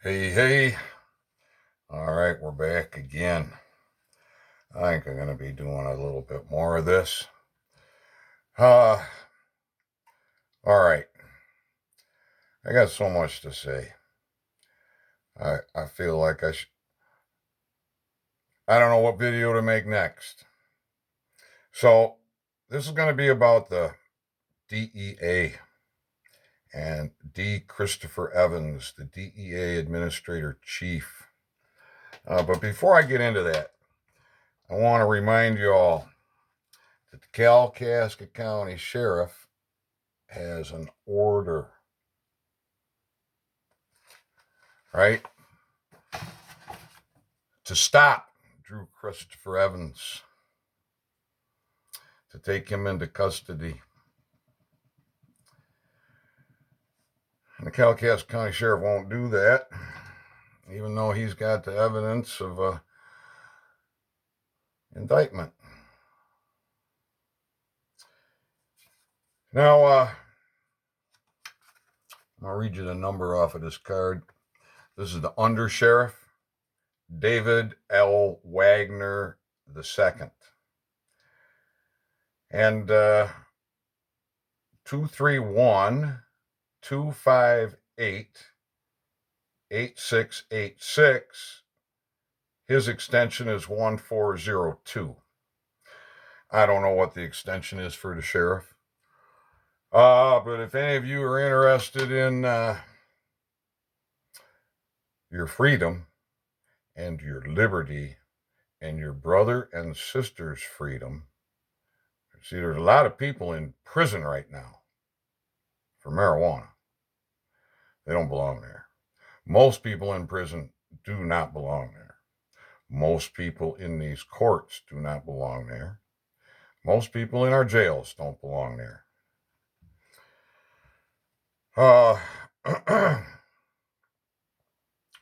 Hey. All right, we're back again. I think I'm going to be doing a little bit more of this. All right. I got so much to say. I feel like I don't know what video to make next. So, this is going to be about the DEA and D. Christopher Evans, the DEA Administrator Chief. But before I get into that, I want to remind you all that the Kalkaska County Sheriff has an order, right, to stop Drew Christopher Evans, to take him into custody. And the Kalkaska County Sheriff won't do that, even though he's got the evidence of indictment. Now, I'm going to read you the number off of this card. This is the Undersheriff, David L. Wagner II. And 231-258-8686. His extension is 1402. I don't know what the extension is for the sheriff. But if any of you are interested in your freedom and your liberty and your brother and sister's freedom, see, there's a lot of people in prison right now for marijuana. They don't belong there. Most people in prison do not belong there. Most people in these courts do not belong there. Most people in our jails don't belong there.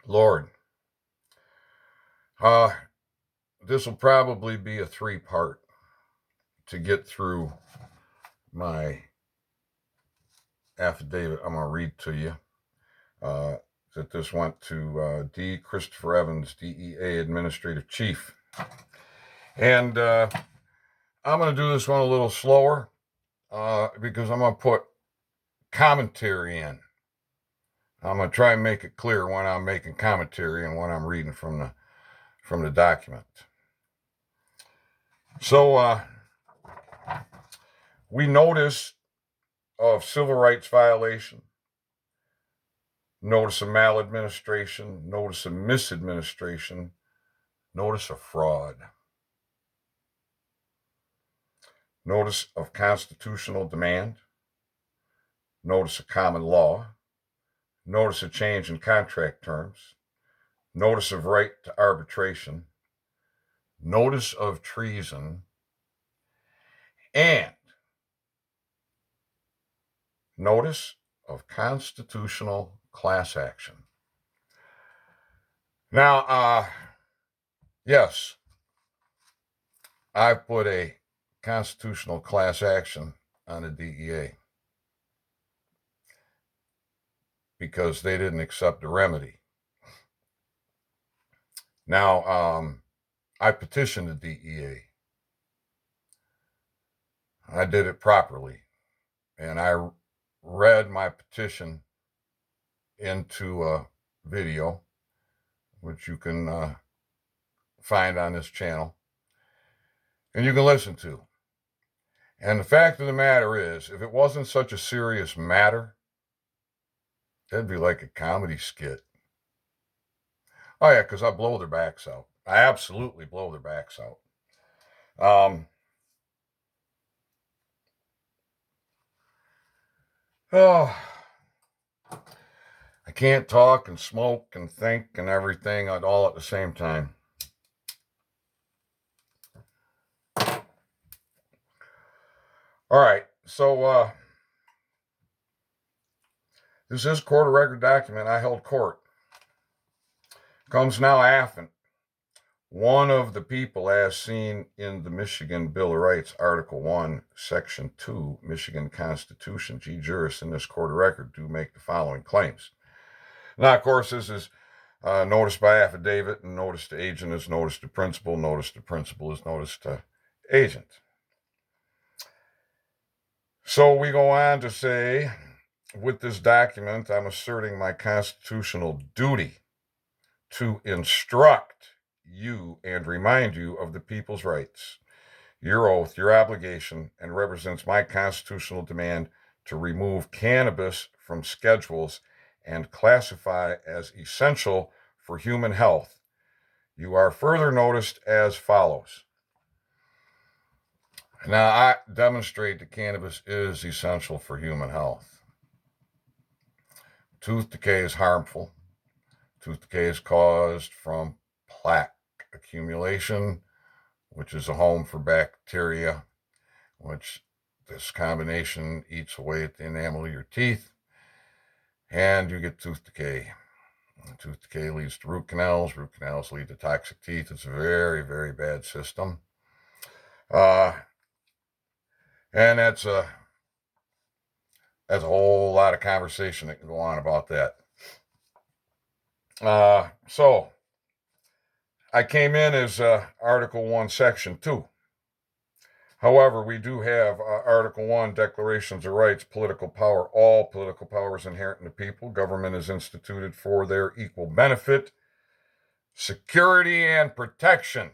Lord, this will probably be a 3-part to get through my affidavit. I'm going to read to you that this went to D. Christopher Evans, DEA Administrative Chief. And I'm going to do this one a little slower because I'm going to put commentary in. I'm going to try and make it clear when I'm making commentary and when I'm reading from the document. So we notice of civil rights violation, notice of maladministration, notice of misadministration, notice of fraud, notice of constitutional demand, notice of common law, notice of change in contract terms, notice of right to arbitration, notice of treason, and notice of constitutional class action. Now, yes, I've put a constitutional class action on the DEA because they didn't accept the remedy. Now, I petitioned the DEA. I did it properly, and I read my petition into a video, which you can find on this channel, and you can listen to. And the fact of the matter is, if it wasn't such a serious matter, it'd be like a comedy skit. Oh, yeah, because I blow their backs out. I absolutely blow their backs out. Oh, I can't talk and smoke and think and everything all at the same time. All right, so this is court of record document. I held court. Comes now after one of the people as seen in the Michigan Bill of Rights, Article 1, Section 2, Michigan Constitution, G. Juris in this court of record do make the following claims. Now, of course, this is Notice by affidavit, and notice to agent is notice to principal. Notice to principal is notice to agent. So we go on to say, with this document, I'm asserting my constitutional duty to instruct you and remind you of the people's rights, your oath, your obligation, and represents my constitutional demand to remove cannabis from schedules and classify as essential for human health. You are further noticed as follows. Now, I demonstrate that cannabis is essential for human health. Tooth decay is harmful. Tooth decay is caused from plaque accumulation, which is a home for bacteria, which this combination eats away at the enamel of your teeth, and you get tooth decay. Tooth decay leads to root canals. Root canals lead to toxic teeth. It's a very, very bad system. And that's a whole lot of conversation that can go on about that. So I came in as Article 1, Section 2. However, we do have Article 1, Declarations of Rights, political power. All political power is inherent in the people. Government is instituted for their equal benefit, security, and protection.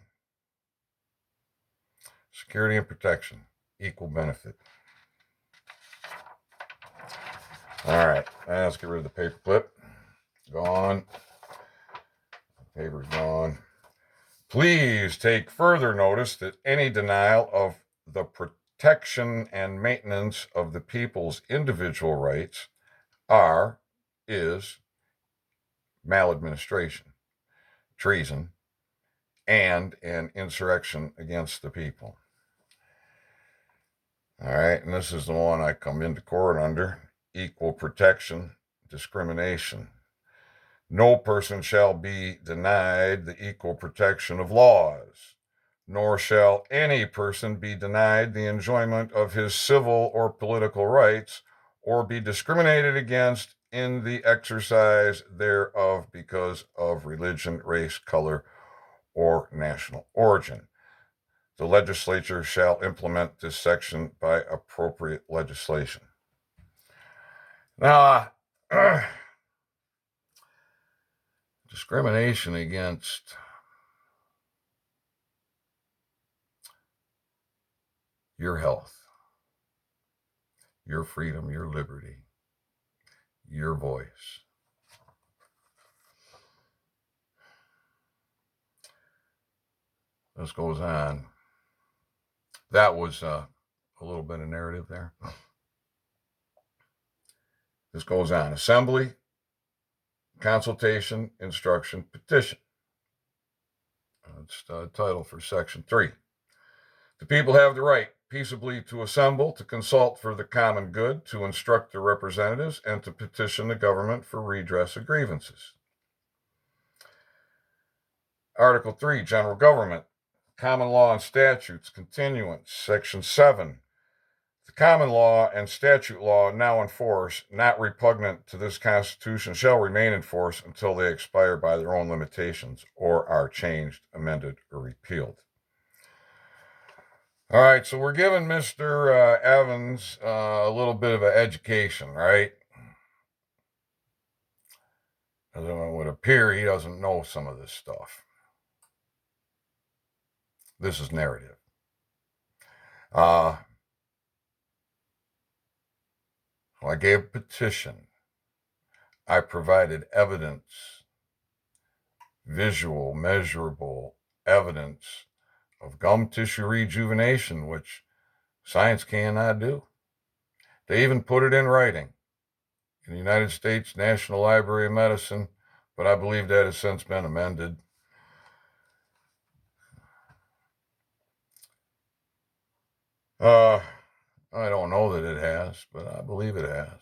Security and protection, equal benefit. All right, let's get rid of the paper clip. Gone. The paper's gone. Please take further notice that any denial of the protection and maintenance of the people's individual rights is maladministration, treason, and an insurrection against the people. All right, and this is the one I come into court under: equal protection, discrimination. No person shall be denied the equal protection of laws, nor shall any person be denied the enjoyment of his civil or political rights, or be discriminated against in the exercise thereof because of religion, race, color, or national origin. The legislature shall implement this section by appropriate legislation. Now, discrimination against your health, your freedom, your liberty, your voice. This goes on. That was a little bit of narrative there. This goes on. Assembly, consultation, instruction, petition. That's the title for Section 3. The people have the right peaceably to assemble, to consult for the common good, to instruct their representatives, and to petition the government for redress of grievances. Article 3, General Government, Common Law and Statutes, Continuance, Section 7. The common law and statute law now in force, not repugnant to this Constitution, shall remain in force until they expire by their own limitations or are changed, amended, or repealed. All right, so we're giving Mr. Evans a little bit of an education, right? As it would appear, he doesn't know some of this stuff. This is narrative. I gave a petition. I provided evidence, visual, measurable evidence of gum tissue rejuvenation, which science cannot do. They even put it in writing in the United States National Library of Medicine, but I believe that has since been amended. I don't know that it has, but I believe it has.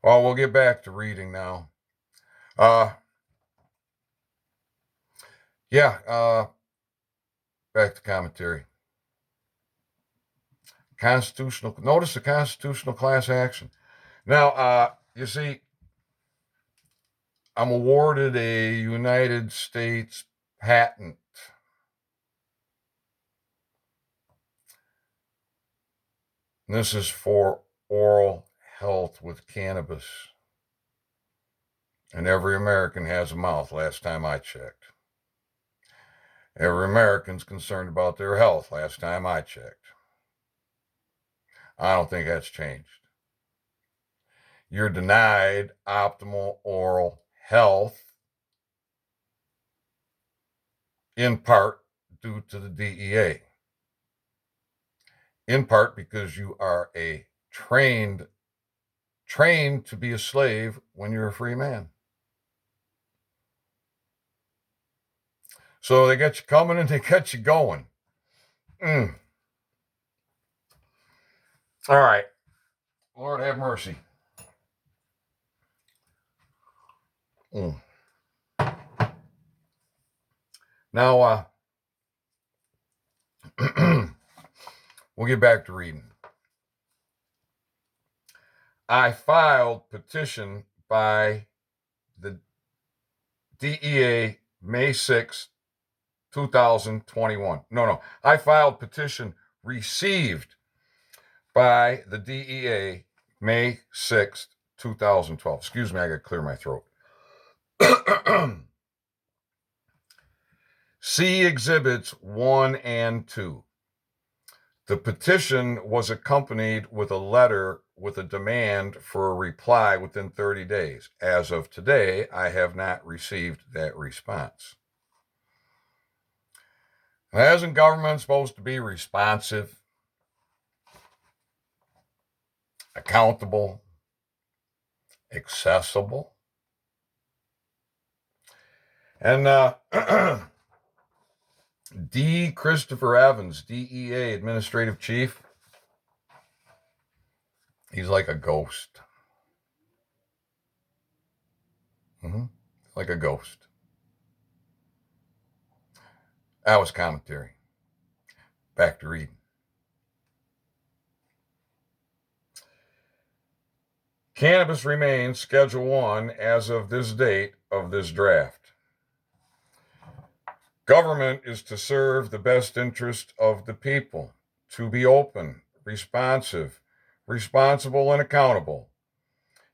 Well, we'll get back to reading now. Back to commentary. Notice the constitutional class action. Now, you see, I'm awarded a United States patent. This is for oral health with cannabis. And every American has a mouth, last time I checked. Every American's concerned about their health, last time I checked. I don't think that's changed. You're denied optimal oral health, in part due to the DEA. In part because you are trained to be a slave when you're a free man. So they got you coming and they got you going. All right. Lord have mercy. Now, we'll get back to reading. I filed petition by the DEA May 6, 2021. No. I filed petition received by the DEA May 6, 2012. Excuse me, I got to clear my throat. See Exhibits 1 and 2. The petition was accompanied with a letter with a demand for a reply within 30 days. As of today, I have not received that response. Now, isn't government supposed to be responsive, accountable, accessible? And D. Christopher Evans, DEA Administrative Chief, he's like a ghost. Like a ghost. That was commentary. Back to reading. Cannabis remains Schedule 1 as of this date of this draft. Government is to serve the best interest of the people, to be open, responsive, responsible, and accountable.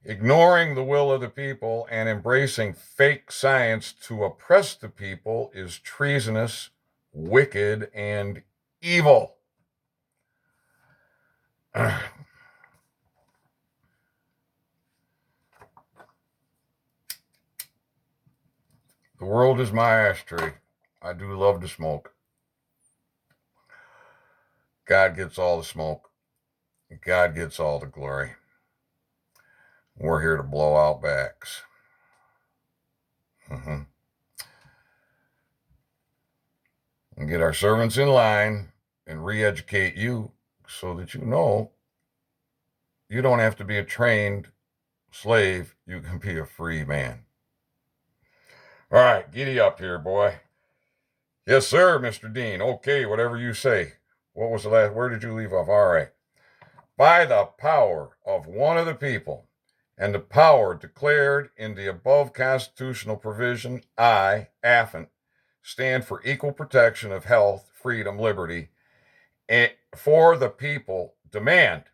Ignoring the will of the people and embracing fake science to oppress the people is treasonous, wicked, and evil. The world is my ashtray. I do love to smoke. God gets all the smoke. God gets all the glory. We're here to blow out backs. And get our servants in line and re-educate you so that you know you don't have to be a trained slave. You can be a free man. All right, giddy up here, boy. Yes, sir, Mr. Dean. Okay, whatever you say. What was the last? Where did you leave off? All right. By the power of one of the people and the power declared in the above constitutional provision, I, AFNT, stand for equal protection of health, freedom, liberty, and for the people, demand,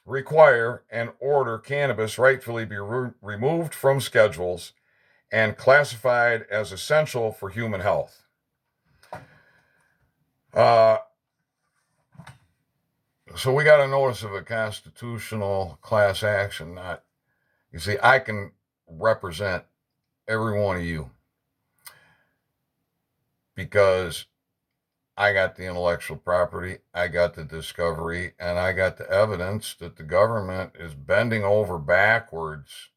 require, and order cannabis rightfully be removed from schedules and classified as essential for human health. So we got a notice of a constitutional class action. You see, I can represent every one of you because I got the intellectual property, I got the discovery, and I got the evidence that the government is bending over backwards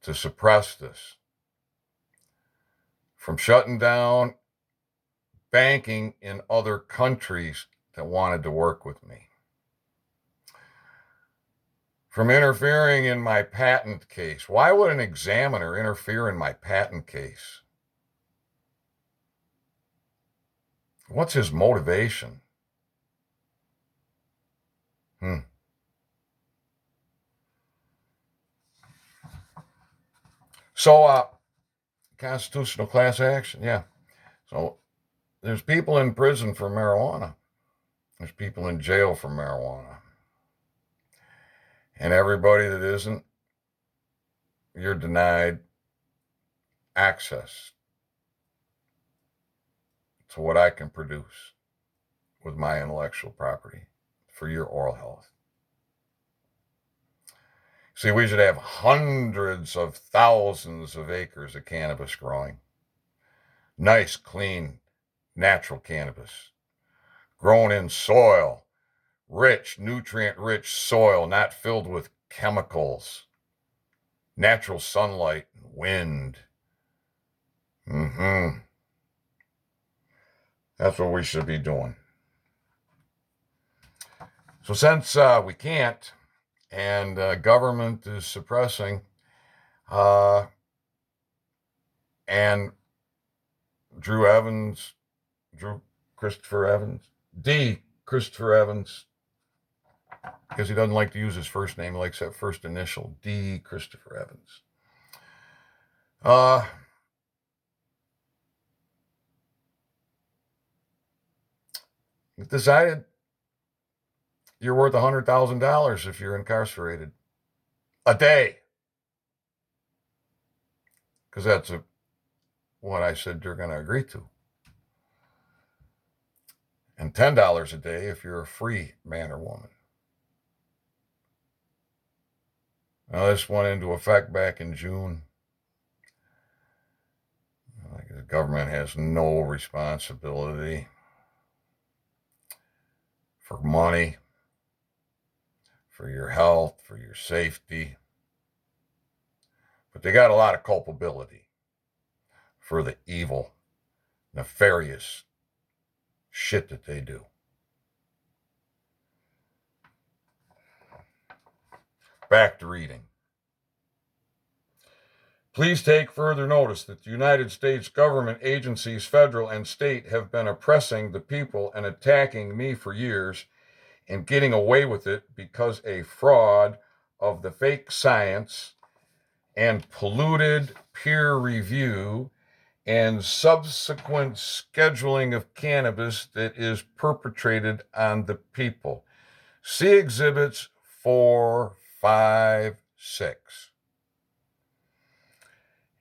to suppress this. From shutting down banking in other countries that wanted to work with me. From interfering in my patent case. Why would an examiner interfere in my patent case? What's his motivation? So constitutional class action. Yeah. So there's people in prison for marijuana. There's people in jail for marijuana. And everybody that isn't, you're denied access to what I can produce with my intellectual property for your oral health. See, we should have hundreds of thousands of acres of cannabis growing. Nice, clean, natural cannabis grown in soil, rich, nutrient-rich soil, not filled with chemicals, natural sunlight, and wind. That's what we should be doing. So since we can't, and government is suppressing, and Christopher Evans, Christopher Evans, because he doesn't like to use his first name, he likes that first initial, D. Christopher Evans. Decided you're worth $100,000 if you're incarcerated a day. Because that's what I said they're going to agree to. And $10 a day if you're a free man or woman. Now, this went into effect back in June. The government has no responsibility for money, for your health, for your safety. But they got a lot of culpability for the evil, nefarious shit that they do. Back to reading. Please take further notice that the United States government agencies, federal and state, have been oppressing the people and attacking me for years and getting away with it because a fraud of the fake science and polluted peer review and subsequent scheduling of cannabis that is perpetrated on the people. See Exhibits 4, 5, 6.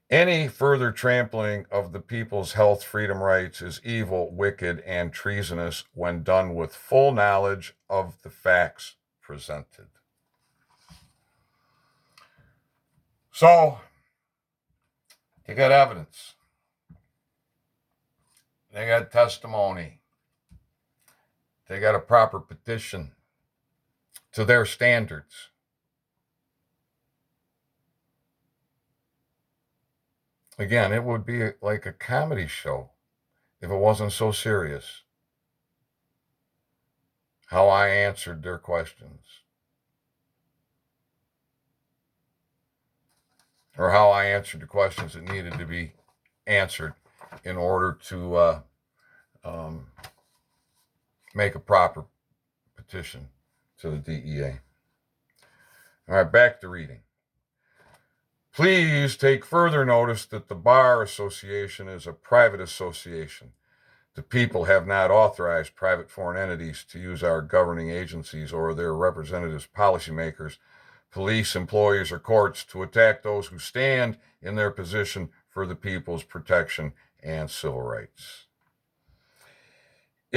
Any further trampling of the people's health freedom rights is evil, wicked, and treasonous when done with full knowledge of the facts presented. So, they got evidence. They got testimony. They got a proper petition to their standards. Again, it would be like a comedy show if it wasn't so serious. How I answered their questions. Or how I answered the questions that needed to be answered in order to make a proper petition to the DEA. All right, back to reading. Please take further notice that the Bar Association is a private association. The people have not authorized private foreign entities to use our governing agencies or their representatives, policymakers, police, employees, or courts to attack those who stand in their position for the people's protection and civil rights.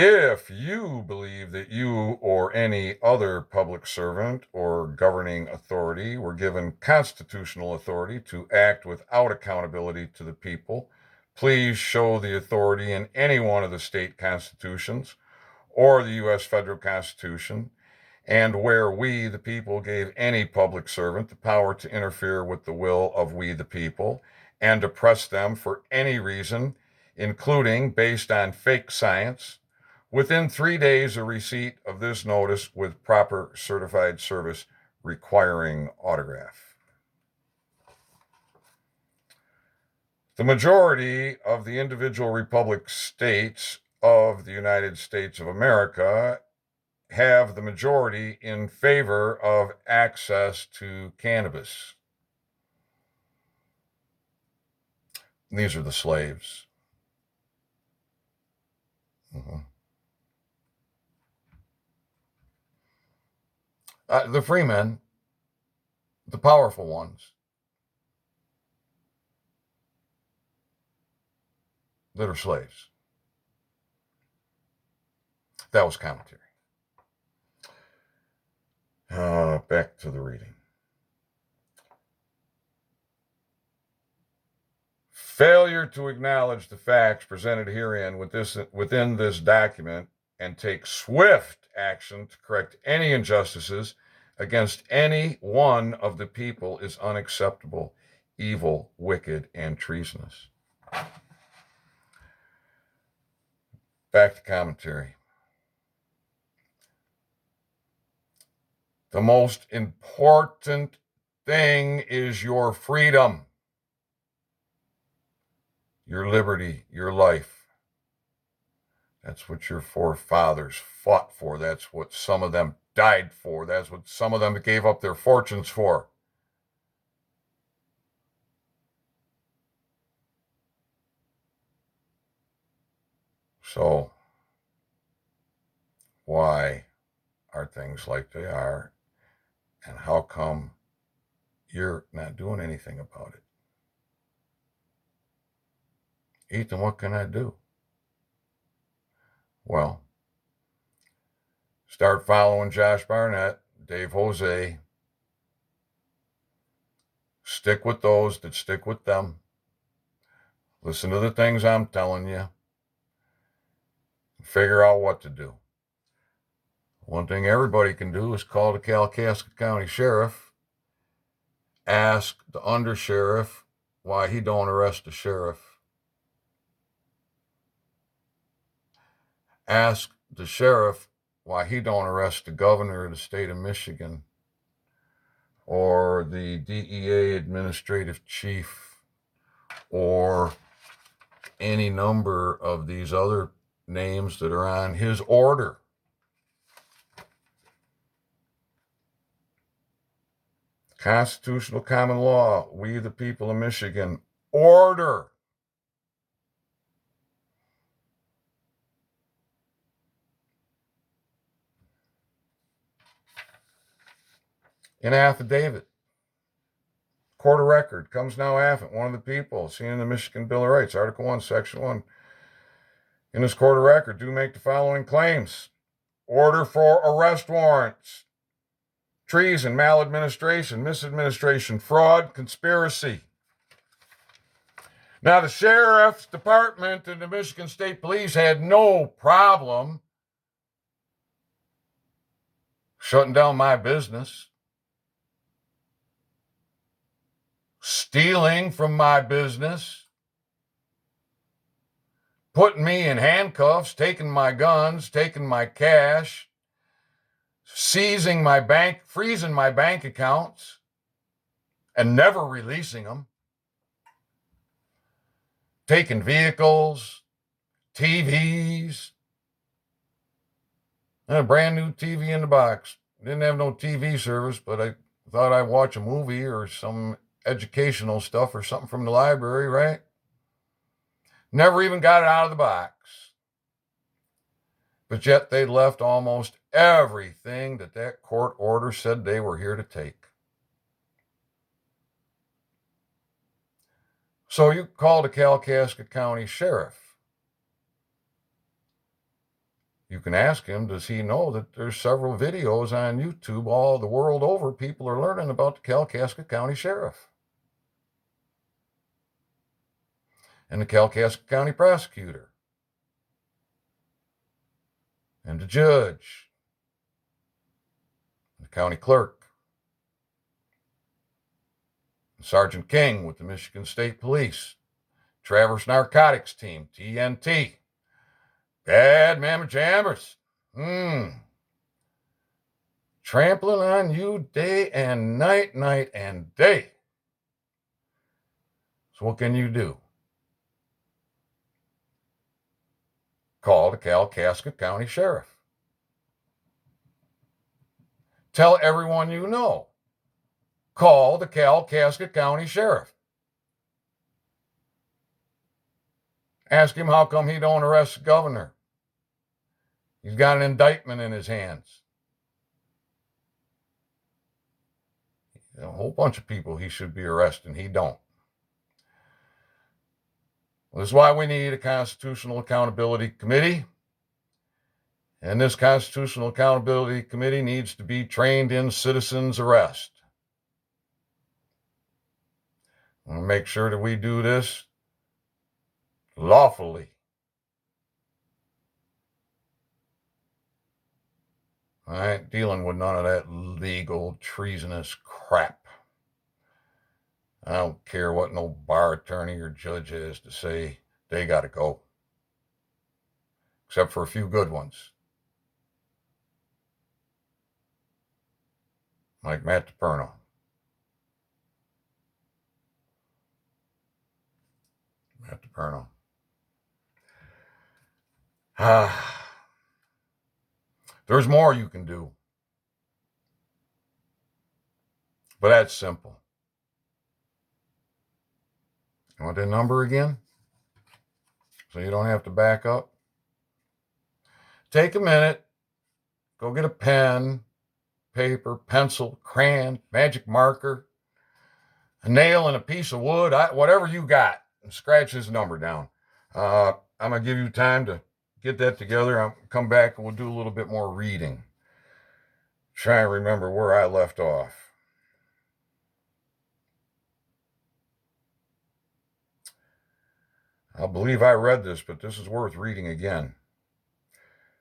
If you believe that you or any other public servant or governing authority were given constitutional authority to act without accountability to the people, please show the authority in any one of the state constitutions or the U.S. federal Constitution, and where we, the people, gave any public servant the power to interfere with the will of we, the people, and oppress them for any reason, including based on fake science, within 3 days of receipt of this notice with proper certified service requiring autograph. The majority of the individual republic states of the United States of America have the majority in favor of access to cannabis. These are the slaves. The free men, the powerful ones that are slaves. That was commentary. Back to the reading. Failure to acknowledge the facts presented herein within this document and take swift action to correct any injustices against any one of the people is unacceptable, evil, wicked, and treasonous. Back to commentary. The most important thing is your freedom, your liberty, your life. That's what your forefathers fought for. That's what some of them died for. That's what some of them gave up their fortunes for. So, why are things like they are? And how come you're not doing anything about it? Ethan, what can I do? Well, start following Josh Barnett, Dave Jose. Stick with those that stick with them. Listen to the things I'm telling you. Figure out what to do. One thing everybody can do is call the Kalkaska County Sheriff. Ask the undersheriff why he don't arrest the sheriff. Ask the sheriff why he don't arrest the governor of the state of Michigan or the DEA administrative chief or any number of these other names that are on his order. Constitutional common law, we the people of Michigan, order. An affidavit, court of record, comes now affidavit, one of the people, seen in the Michigan Bill of Rights, Article 1, Section 1. In this court of record, do make the following claims. Order for arrest warrants, treason, maladministration, misadministration, fraud, conspiracy. Now, the sheriff's department and the Michigan State Police had no problem shutting down my business, stealing from my business, putting me in handcuffs, taking my guns, taking my cash, seizing my bank, freezing my bank accounts, and never releasing them, taking vehicles, TVs, and a brand new TV in the box. Didn't have no TV service, but I thought I'd watch a movie or some educational stuff or something from the library, right? Never even got it out of the box. But yet they left almost everything that court order said they were here to take. So you call the Kalkaska County Sheriff. You can ask him, does he know that there's several videos on YouTube all the world over? People are learning about the Kalkaska County Sheriff and the Kalkaska County Prosecutor and the judge, the county clerk, and Sergeant King with the Michigan State Police, Traverse Narcotics Team, TNT, Bad Mama Jammers, trampling on you day and night, night and day. So what can you do? Call the Kalkaska County Sheriff. Tell everyone you know. Call the Kalkaska County Sheriff. Ask him how come he don't arrest the governor. He's got an indictment in his hands. A whole bunch of people he should be arresting. He don't. Well, this is why we need a Constitutional Accountability Committee. And this Constitutional Accountability Committee needs to be trained in citizens' arrest. I want to make sure that we do this lawfully. I ain't dealing with none of that legal, treasonous crap. I don't care what no bar attorney or judge has to say. They got to go. Except for a few good ones. Like Matt DePerno. Matt DePerno. There's more you can do. But that's simple. You want that number again? So you don't have to back up? Take a minute. Go get a pen, paper, pencil, crayon, magic marker, a nail and a piece of wood, whatever you got, and scratch this number down. I'm going to give you time to get that together. I'll come back and we'll do a little bit more reading. Try and remember where I left off. I believe I read this, but this is worth reading again.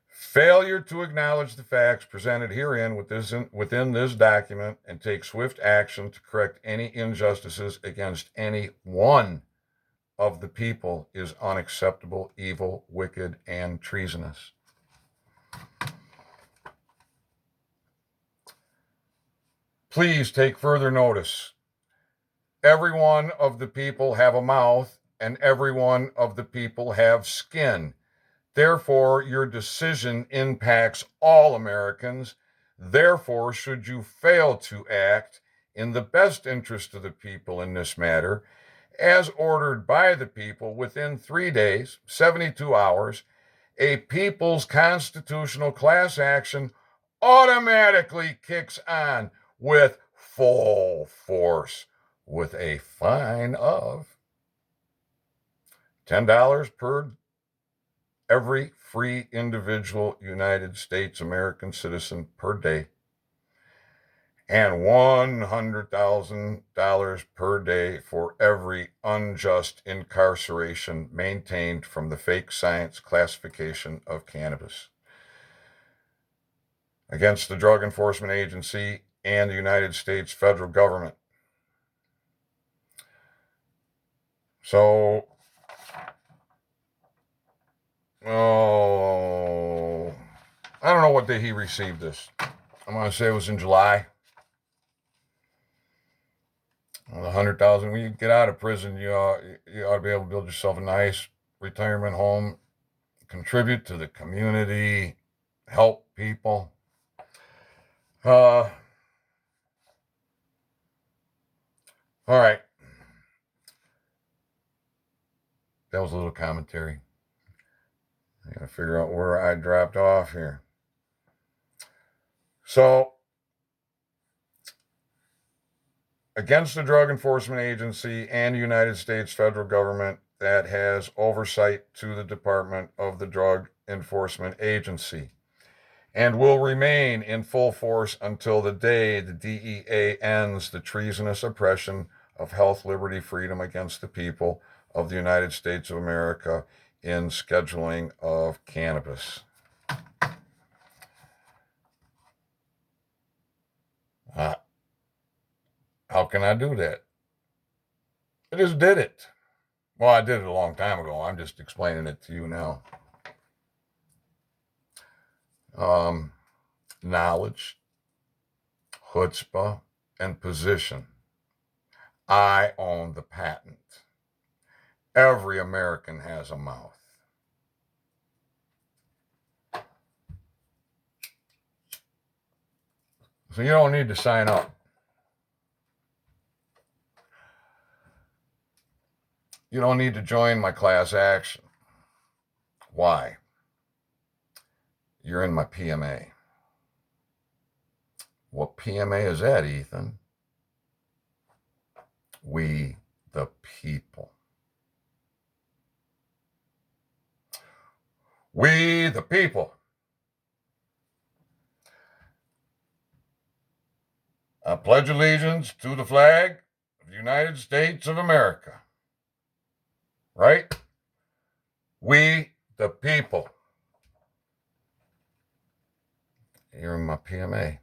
Failure to acknowledge the facts presented herein within this document and take swift action to correct any injustices against any one of the people is unacceptable, evil, wicked, and treasonous. Please take further notice. Every one of the people have a mouth, and every one of the people have skin. Therefore, your decision impacts all Americans. Therefore, should you fail to act in the best interest of the people in this matter, as ordered by the people within 3 days, 72 hours, a people's constitutional class action automatically kicks on with full force, with a fine of $10 per every free individual United States American citizen per day, and $100,000 per day for every unjust incarceration maintained from the fake science classification of cannabis against the Drug Enforcement Agency and the United States federal government. So, I don't know what day he received this. I'm going to say it was in July. Well, 100,000. When you get out of prison, you ought to be able to build yourself a nice retirement home, contribute to the community, help people. All right. That was a little commentary. I got to figure out where I dropped off here. So, against the Drug Enforcement Agency and the United States federal government that has oversight to the Department of the Drug Enforcement Agency, and will remain in full force until the day the DEA ends the treasonous oppression of health, liberty, freedom against the people of the United States of America in scheduling of cannabis. How can I do that? I just did it. Well, I did it a long time ago. I'm just explaining it to you now. Knowledge, chutzpah, and position. I own the patent. Every American has a mouth. So you don't need to sign up. You don't need to join my class action. Why? You're in my PMA. What PMA is that, Ethan? We the people. We the people. I pledge allegiance to the flag of the United States of America. Right? We the people. You're in my PMA.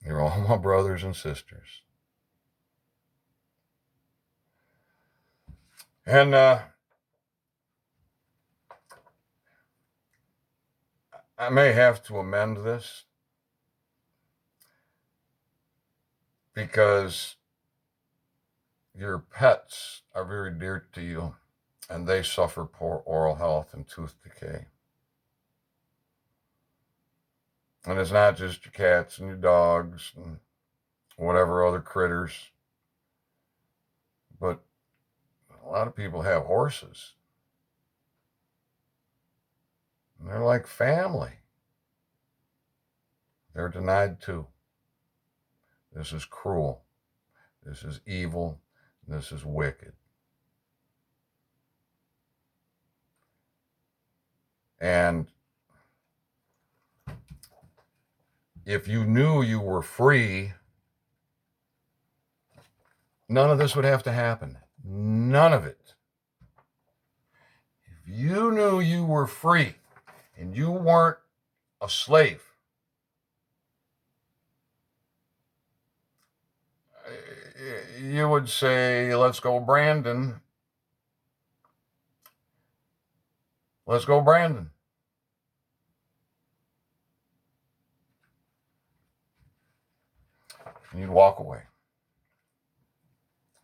You're all my brothers and sisters. And I may have to amend this because your pets are very dear to you and they suffer poor oral health and tooth decay. And it's not just your cats and your dogs and whatever other critters, but a lot of people have horses. And they're like family. They're denied too. This is cruel. This is evil. This is wicked. And if you knew you were free, none of this would have to happen. None of it. If you knew you were free and you weren't a slave, you would say, let's go, Brandon. Let's go, Brandon. And you'd walk away.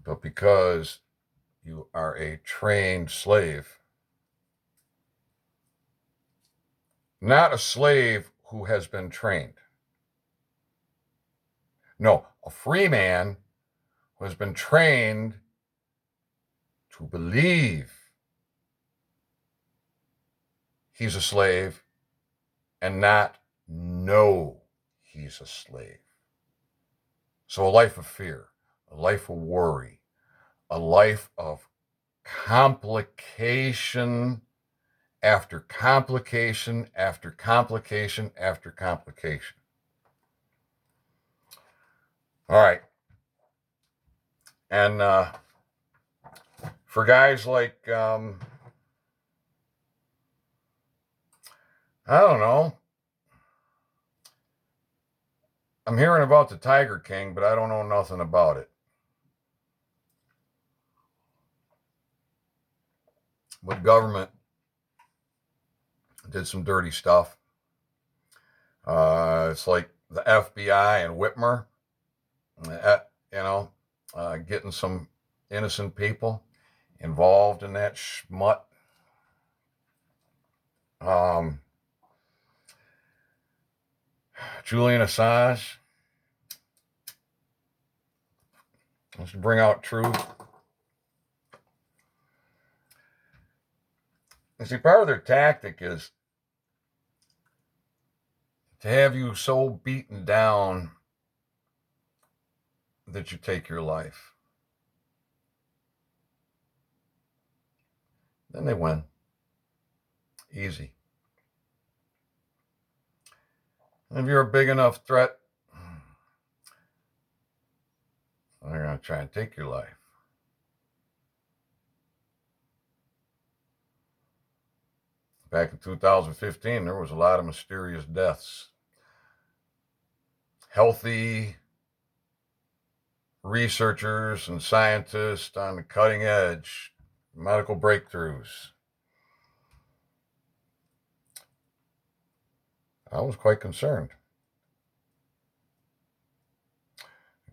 But because you are a trained slave, not a slave who has been trained. No, a free man who has been trained to believe he's a slave and not know he's a slave. So a life of fear, a life of worry, a life of complication after complication after complication after complication. All right. And for guys like, I don't know, I'm hearing about the Tiger King, but I don't know nothing about it. But government did some dirty stuff. It's like the FBI and Whitmer, getting some innocent people involved in that schmut. Julian Assange wants to bring out truth. And see, part of their tactic is to have you so beaten down that you take your life. Then they win. Easy. And if you're a big enough threat, they're going to try and take your life. Back in 2015, there was a lot of mysterious deaths. Healthy researchers and scientists on the cutting edge, medical breakthroughs. I was quite concerned.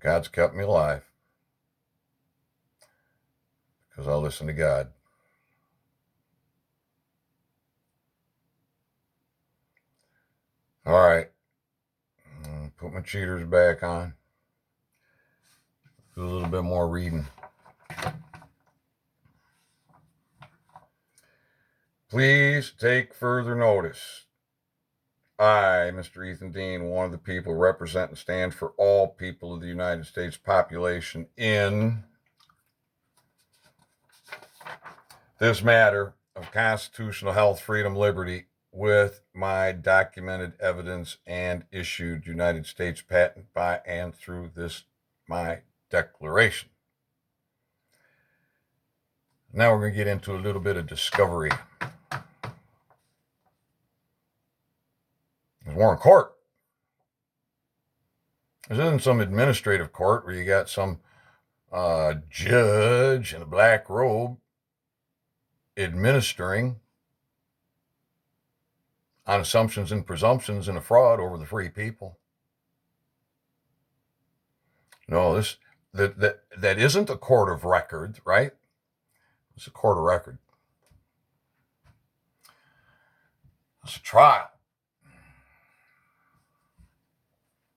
God's kept me alive because I listen to God. All right. Put my cheaters back on. Do a little bit more reading. Please take further notice. I, Mr. Ethan Dean, one of the people represent and stand for all people of the United States population in this matter of constitutional health, freedom, liberty, with my documented evidence and issued United States patent by and through this my declaration. Now we're going to get into a little bit of discovery. We're in court. This isn't some administrative court where you got some judge in a black robe administering on assumptions and presumptions and a fraud over the free people. No, that isn't a court of record, right? It's a court of record. It's a trial.